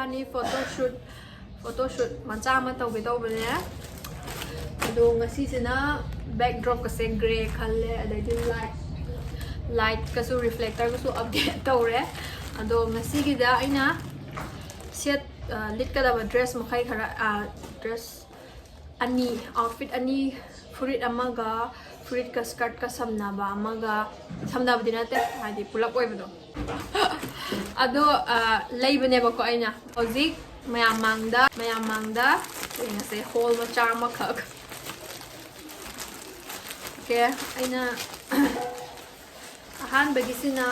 Ibani photoshoot macha ma tawbe tawbane ado ngasisina backdrop ka se gray khalle adai light kasu reflector kasu update tawre ado ngasigida aina set lit kadaba dress makhai khara dress ani outfit ani furit amaga furit ka skirt ka samnaba amaga samnaba dinate hadi pulak oibado ado laibane ba ko aina hozik mayamangda ina se hole ma charma khak okay aina ahan bagisina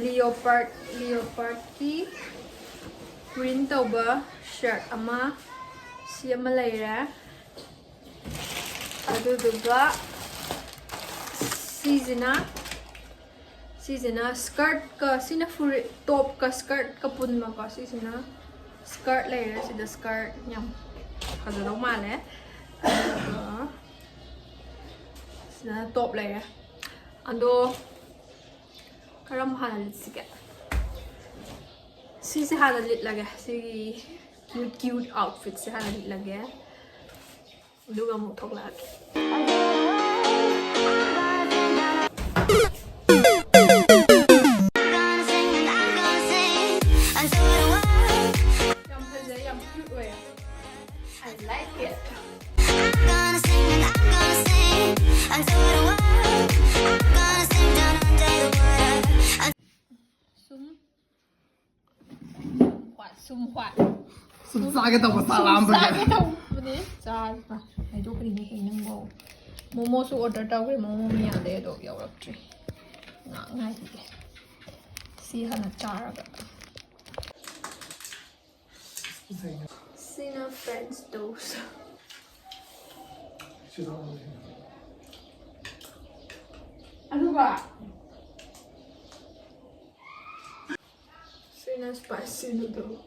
leopard ki print tawba shirt ama si ama leire aduduga Sisina skirt ka sina full top ka skirt ka punma ka sisina skirt layer sida skirt nyam kadalo male sina top layer ando karam hana sige sisi hana lit lage sigi cute outfit si hana lit lage duga mo thok lage Sum sakit tau salam begini. Jangan, itu kini nang mau. Momo su order tau kini momo ni ada itu ya orang tu. Ngai tu. Si hana cara ke. Sina French toast. Ano ba? Sina spicy noodle.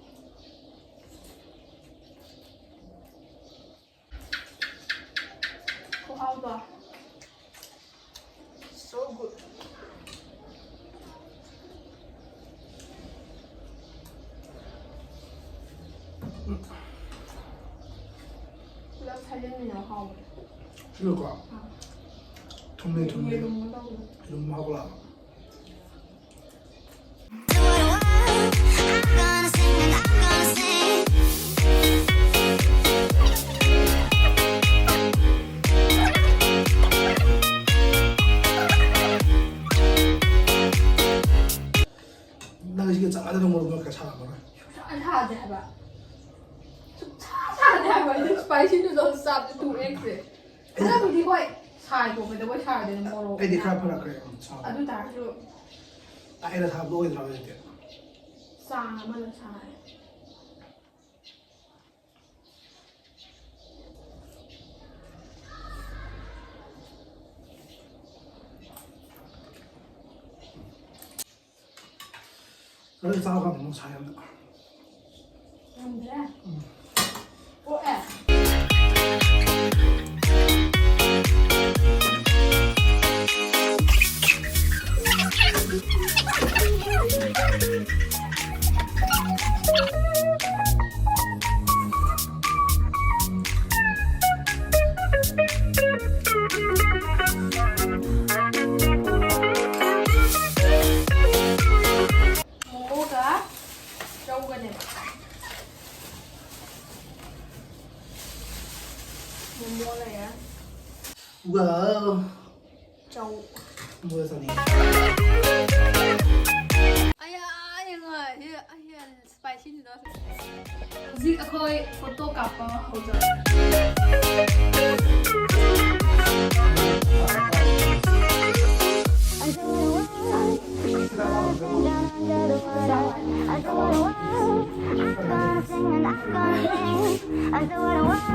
Alba. So good. Love Thailand ni how? Sure ka. Thumne Ilum mahula. ada nomor berapa kesalahan mana? Ada apa? Ada apa? Itu spicy noodle sub 2x. Ada budi koi chai ko me da koi chai de moro. Ai di khap phara kare. Adu ta ju. Ai da thap loi dra de. Sa ma la chai. 그래서 싸우가 너무 잘한다. 안 돼. 뭐 해? Mua này á. Wow. Trâu. Mua sao đi? Ai ya, những người, ai ya, spicy nữa. Zig khơi photo cặp hỗ trợ. I do what I want.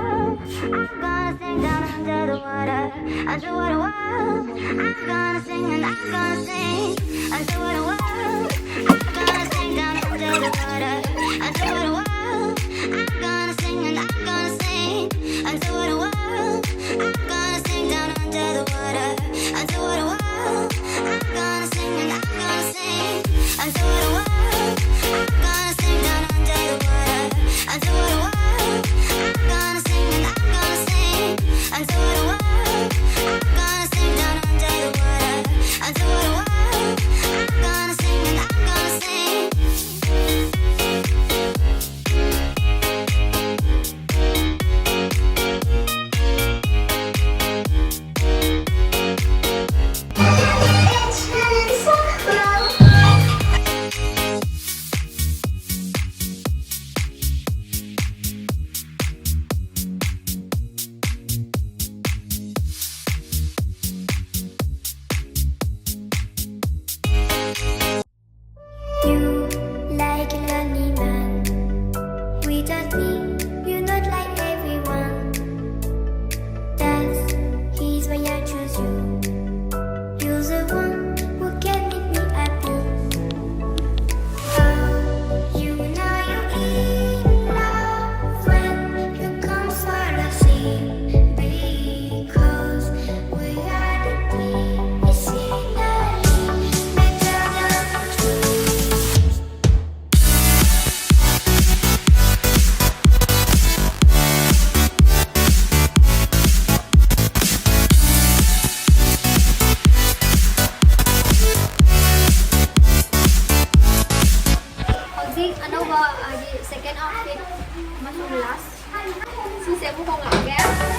I'm gonna sing down under the water. I do what I want. I'm gonna sing and I'm gonna sing. I do what I want. I'm gonna sing down under the water. I do what I want. I'm gonna sing and I'm gonna sing. I do what I want. I'm gonna sing down under the water. I do what I want. I'm gonna sing and I'm gonna sing. I do what I want. outfit. Mắt không last. Xin sẽ mua không lắm ghé.